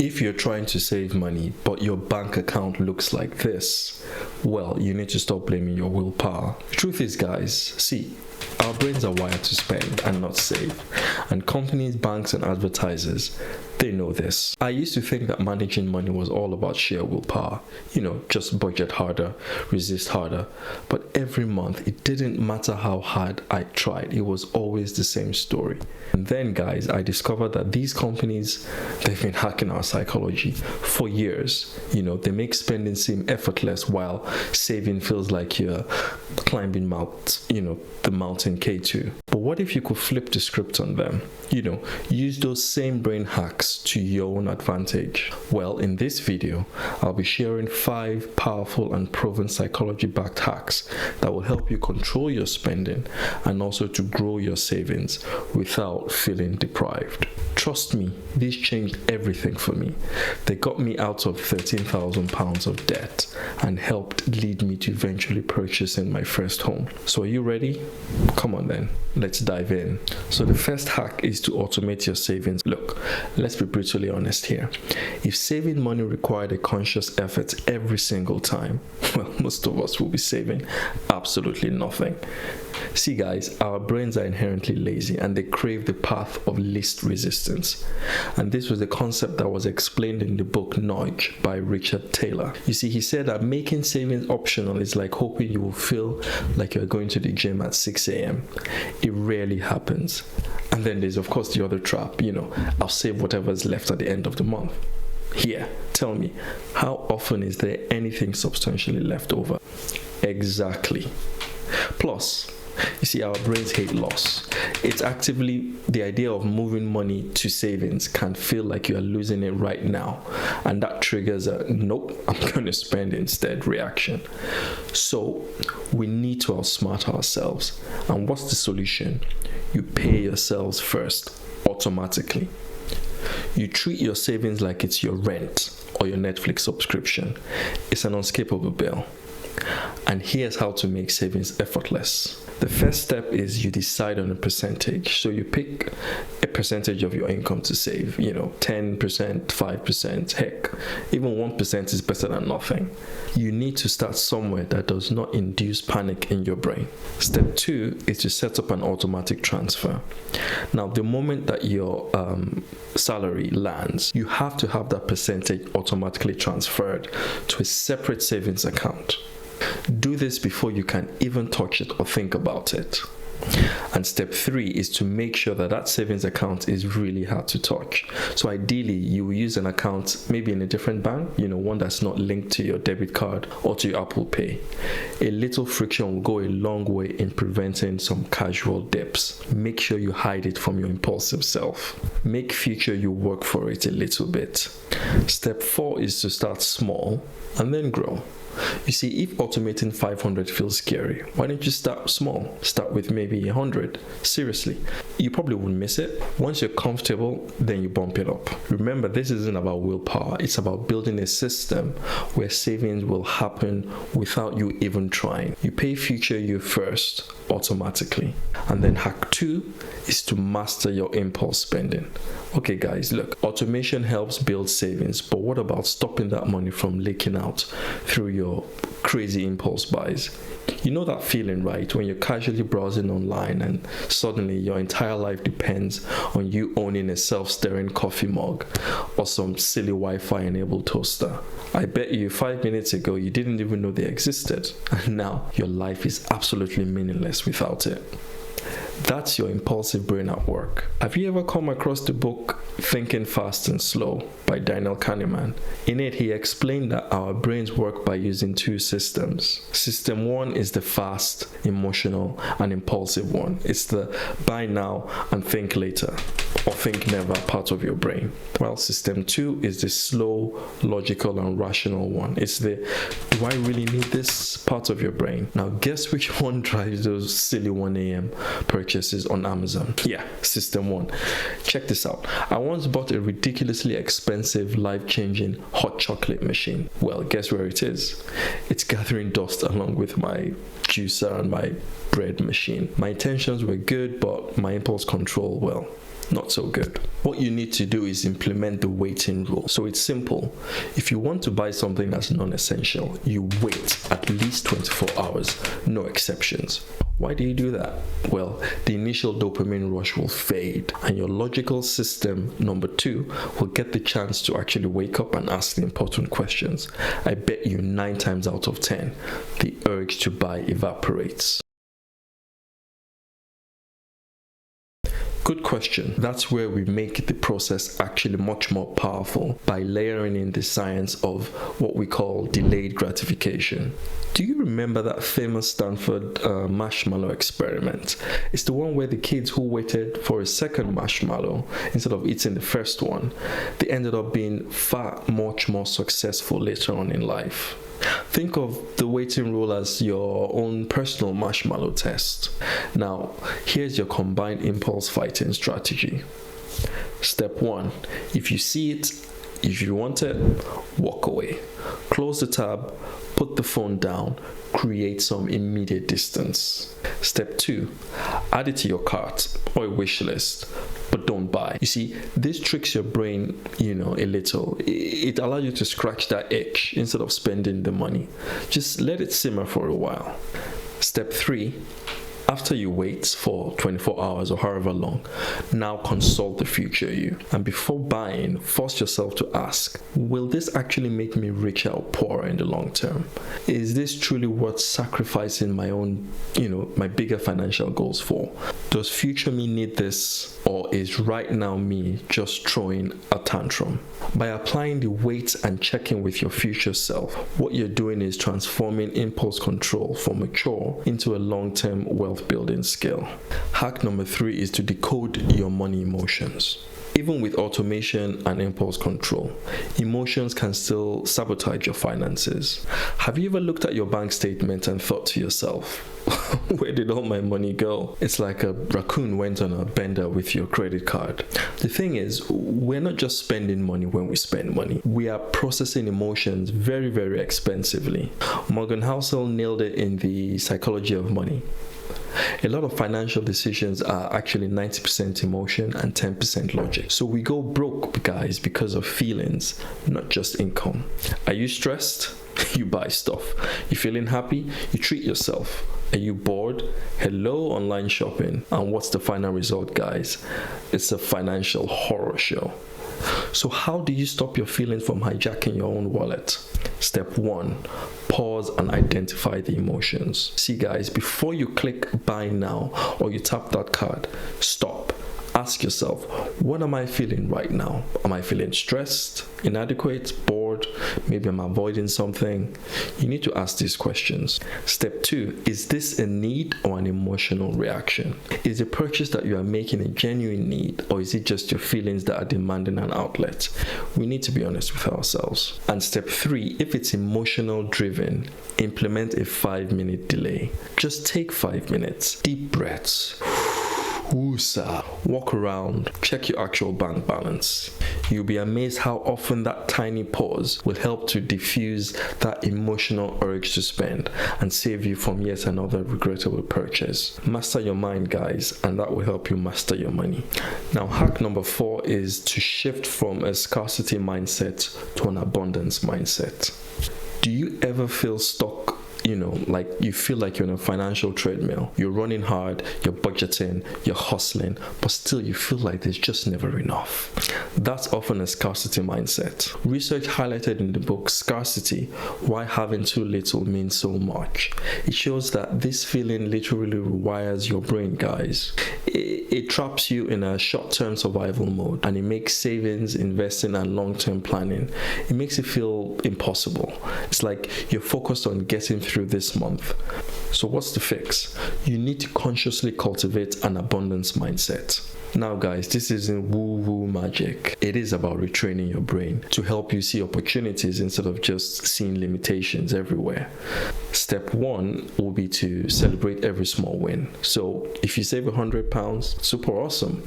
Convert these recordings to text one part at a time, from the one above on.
If you're trying to save money, but your bank account looks like this, well, you need to stop blaming your willpower. The truth is, guys, see, our brains are wired to spend and not save. And companies, banks, and advertisers, they know this. I used to think that managing money was all about sheer willpower. Just budget harder, resist harder. But every month, it didn't matter how hard I tried. It was always the same story. And then, guys, I discovered that these companies, they've been hacking our psychology for years. They make spending seem effortless while saving feels like you're climbing the mountain K2. But what if you could flip the script on them? Use those same brain hacks to your own advantage. Well, in this video, I'll be sharing 5 powerful and proven psychology-backed hacks that will help you control your spending and also to grow your savings without feeling deprived. Trust me, these changed everything for me. They got me out of £13,000 of debt and helped lead me to eventually purchasing my first home. So are you ready? Come on then, let's dive in. So the first hack is to automate your savings. Look, let's be brutally honest here. If saving money required a conscious effort every single time, well, most of us will be saving absolutely nothing. See, guys, our brains are inherently lazy and they crave the path of least resistance. And this was a concept that was explained in the book Nudge by Richard Taylor. You see, he said that making savings optional is like hoping you will feel like you're going to the gym at 6 a.m. It rarely happens. And then there's, of course, the other trap, I'll save whatever's left at the end of the month. Here, tell me, how often is there anything substantially left over? Exactly. Plus, you see, our brains hate loss. It's actively the idea of moving money to savings can feel like you are losing it right now. And that triggers a nope, I'm going to spend instead reaction. So we need to outsmart ourselves. And what's the solution? You pay yourselves first, automatically. You treat your savings like it's your rent or your Netflix subscription. It's an unescapable bill. And here's how to make savings effortless. The first step is you decide on a percentage. So you pick a percentage of your income to save, 10%, 5%, heck, even 1% is better than nothing. You need to start somewhere that does not induce panic in your brain. Step 2 is to set up an automatic transfer. Now, the moment that your salary lands, you have to have that percentage automatically transferred to a separate savings account. Do this before you can even touch it or think about it. And step 3 is to make sure that savings account is really hard to touch. So ideally, you will use an account maybe in a different bank, one that's not linked to your debit card or to your Apple Pay. A little friction will go a long way in preventing some casual dips. Make sure you hide it from your impulsive self. Make future you work for it a little bit. Step 4 is to start small and then grow. You see, if automating 500 feels scary, why don't you start small? Start with maybe 100. Seriously, you probably wouldn't miss it. Once you're comfortable, then you bump it up. Remember, this isn't about willpower. It's about building a system where savings will happen without you even trying. You pay future you first, automatically. And then hack 2 is to master your impulse spending. Okay, guys, look, automation helps build savings, but what about stopping that money from leaking out through your crazy impulse buys? You know that feeling, right? When you're casually browsing online and suddenly your entire life depends on you owning a self-stirring coffee mug or some silly Wi-Fi enabled toaster. I bet you 5 minutes ago you didn't even know they existed, and now your life is absolutely meaningless without it. That's your impulsive brain at work. Have you ever come across the book Thinking Fast and Slow by Daniel Kahneman? In it, he explained that our brains work by using 2 systems. System 1 is the fast, emotional, and impulsive one. It's the buy now and think later, or think never part of your brain. While system 2 is the slow, logical, and rational one. It's the do I really need this part of your brain. Now guess which one drives those silly 1 a.m. purchases on Amazon? Yeah, system 1. Check this out. I once bought a ridiculously expensive, life-changing hot chocolate machine. Well, guess where it is? It's gathering dust along with my juicer and my bread machine. My intentions were good, but my impulse control, well, Not so good. What you need to do is implement the waiting rule. So it's simple. If you want to buy something that's non-essential, you wait at least 24 hours, no exceptions. Why do you do that? Well, the initial dopamine rush will fade, and your logical system, number 2, will get the chance to actually wake up and ask the important questions. I bet you 9 times out of 10, the urge to buy evaporates. Good question. That's where we make the process actually much more powerful by layering in the science of what we call delayed gratification. Do you remember that famous Stanford marshmallow experiment? It's the one where the kids who waited for a second marshmallow instead of eating the first one, they ended up being much more successful later on in life. Think of the waiting rule as your own personal marshmallow test. Now, here's your combined impulse fighting strategy. Step 1, if you see it, if you want it, walk away. Close the tab, put the phone down, create some immediate distance. Step 2, add it to your cart or a wish list, but don't buy. You see, this tricks your brain, a little. It allows you to scratch that itch instead of spending the money. Just let it simmer for a while. Step 3, after you wait for 24 hours or however long, now consult the future you. And before buying, force yourself to ask, will this actually make me richer or poorer in the long term? Is this truly worth sacrificing my own, my bigger financial goals for? Does future me need this, or is right now me just throwing a tantrum? By applying the weight and checking with your future self, what you're doing is transforming impulse control from a chore into a long-term wealth building skill. Hack number 3 is to decode your money emotions. Even with automation and impulse control, emotions can still sabotage your finances. Have you ever looked at your bank statement and thought to yourself, where did all my money go? It's like a raccoon went on a bender with your credit card. The thing is, we're not just spending money when we spend money. We are processing emotions very, very expensively. Morgan Housel nailed it in The Psychology of Money. A lot of financial decisions are actually 90% emotion and 10% logic. So we go broke, guys, because of feelings, not just income. Are you stressed? You buy stuff. You feeling happy? You treat yourself. Are you bored? Hello, online shopping. And what's the final result, guys? It's a financial horror show. So how do you stop your feelings from hijacking your own wallet? Step 1, pause and identify the emotions. See, guys, before you click buy now or you tap that card, stop. Ask yourself, what am I feeling right now? Am I feeling stressed, inadequate, bored? Maybe I'm avoiding something. You need to ask these questions. Step 2, is this a need or an emotional reaction? Is the purchase that you are making a genuine need, or is it just your feelings that are demanding an outlet? We need to be honest with ourselves. And step 3, if it's emotional driven, implement a 5-minute delay. Just take 5 minutes, deep breaths. Woosa. Walk around, check your actual bank balance. You'll be amazed how often that tiny pause will help to diffuse that emotional urge to spend and save you from yet another regrettable purchase. Master your mind, guys, and that will help you master your money. Now, hack number 4 is to shift from a scarcity mindset to an abundance mindset. Do you ever feel stuck? Like you feel like you're on a financial treadmill. You're running hard, you're budgeting, you're hustling, but still you feel like there's just never enough. That's often a scarcity mindset. Research highlighted in the book Scarcity, Why Having Too Little Means So Much. It shows that this feeling literally rewires your brain, guys. It traps you in a short-term survival mode, and it makes savings, investing, and long-term planning. It makes it feel impossible. It's like you're focused on getting through this month. So what's the fix? You need to consciously cultivate an abundance mindset. Now, guys, this isn't woo-woo magic. It is about retraining your brain to help you see opportunities instead of just seeing limitations everywhere. Step 1 will be to celebrate every small win. So if you save £100, super awesome.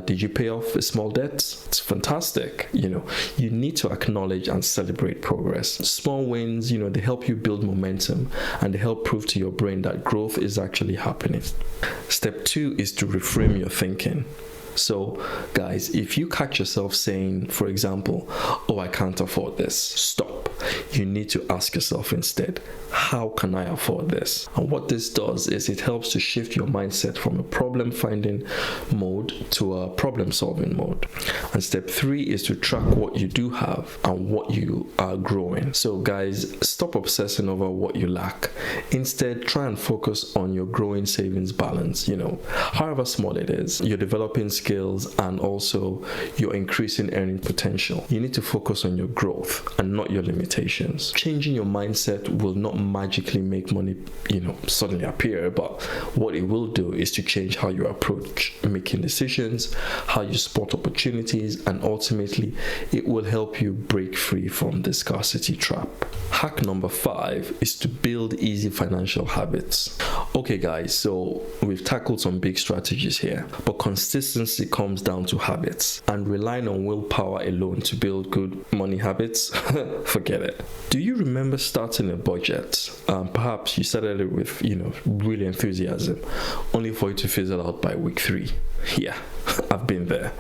Did you pay off a small debt? It's fantastic. You need to acknowledge and celebrate progress. Small wins, they help you build momentum and they help prove to your brain that growth is actually happening. Step 2 is to reframe your thinking. So guys, if you catch yourself saying, for example, oh, I can't afford this, stop. You need to ask yourself instead, how can I afford this? And what this does is it helps to shift your mindset from a problem finding mode to a problem solving mode. And step 3 is to track what you do have and what you are growing. So guys, stop obsessing over what you lack. Instead, try and focus on your growing savings balance. However small it is, you're developing skills and also you're increasing earning potential. You need to focus on your growth and not your limitations. Changing your mindset will not magically make money, suddenly appear, but what it will do is to change how you approach making decisions, how you spot opportunities, and ultimately it will help you break free from the scarcity trap. Hack number 5 is to build easy financial habits. Okay guys, so we've tackled some big strategies here, but consistency comes down to habits, and relying on willpower alone to build good money habits, forget it. Do you remember starting a budget? Perhaps you started it with, really enthusiasm, only for it to fizzle out by week 3. Yeah, I've been there.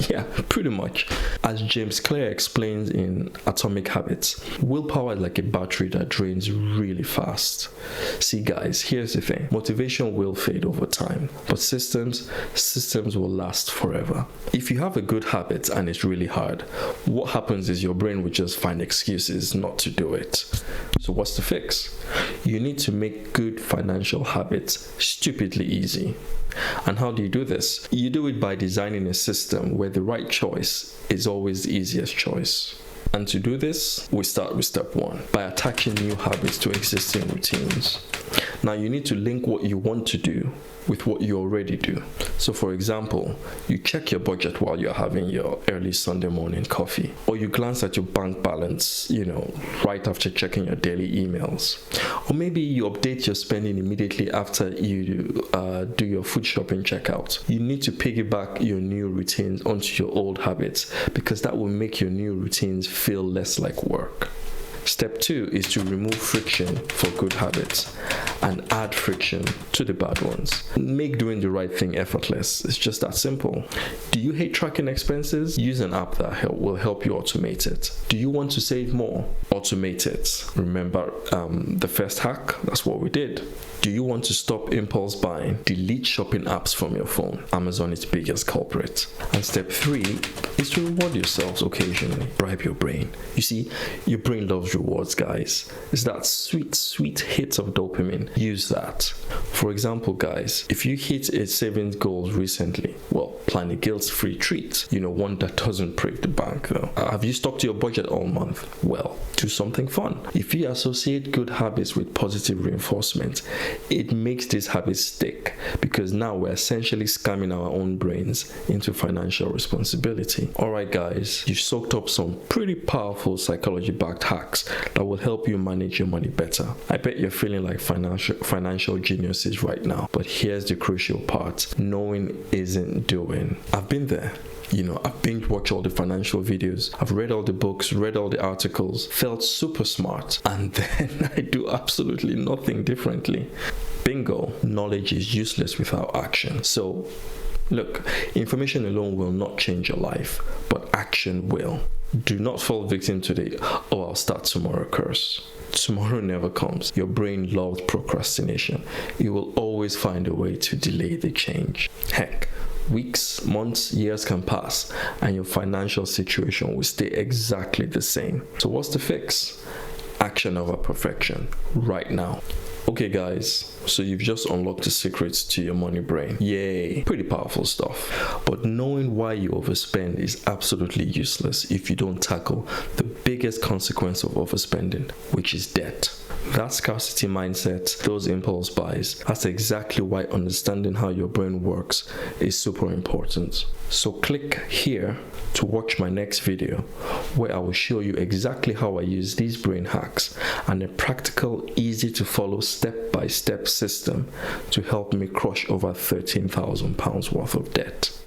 Yeah, pretty much. As James Clear explains in Atomic Habits, willpower is like a battery that drains really fast. See guys, here's the thing. Motivation will fade over time, but systems will last forever. If you have a good habit and it's really hard, what happens is your brain will just find excuses not to do it. So what's the fix? You need to make good financial habits stupidly easy. And how do you do this? You do it by designing a system where the right choice is always the easiest choice. And to do this, we start with step 1, by attaching new habits to existing routines. Now you need to link what you want to do with what you already do. So for example, you check your budget while you're having your early Sunday morning coffee, or you glance at your bank balance, right after checking your daily emails, or maybe you update your spending immediately after you do your food shopping checkout. You need to piggyback your new routines onto your old habits, because that will make your new routines feel less like work. Step 2 is to remove friction for good habits and add friction to the bad ones. Make doing the right thing effortless. It's just that simple. Do you hate tracking expenses? Use an app that will help you automate it. Do you want to save more? Automate it. Remember the first hack? That's what we did. Do you want to stop impulse buying? Delete shopping apps from your phone. Amazon is the biggest culprit. And step 3 is to reward yourselves occasionally. Bribe your brain. You see, your brain loves rewards, guys. It's that sweet hit of dopamine. Use that. For example, guys, if you hit a savings goal recently, well, plan a guilt-free treat. One that doesn't break the bank though. Have you stuck to your budget all month? Well, do something fun. If you associate good habits with positive reinforcement, it makes these habits stick, because now we're essentially scamming our own brains into financial responsibility. Alright guys, you've soaked up some pretty powerful psychology-backed hacks that will help you manage your money better. I bet you're feeling like financial geniuses right now, but here's the crucial part. Knowing isn't doing. I've been there. I've binge watched all the financial videos, I've read all the books, read all the articles, felt super smart, and then I do absolutely nothing differently. Bingo, knowledge is useless without action. So, look, information alone will not change your life, but action will. Do not fall victim to the, oh, I'll start tomorrow curse. Tomorrow never comes. Your brain loves procrastination. You will always find a way to delay the change. Heck, weeks, months, years can pass, and your financial situation will stay exactly the same. So what's the fix? Action over perfection, right now. Okay guys, so you've just unlocked the secrets to your money brain. Yay, pretty powerful stuff. But knowing why you overspend is absolutely useless if you don't tackle the biggest consequence of overspending, which is debt. That scarcity mindset, those impulse buys, that's exactly why understanding how your brain works is super important. So click here to watch my next video, where I will show you exactly how I use these brain hacks and a practical, easy to follow step-by-step system to help me crush over £13,000 worth of debt.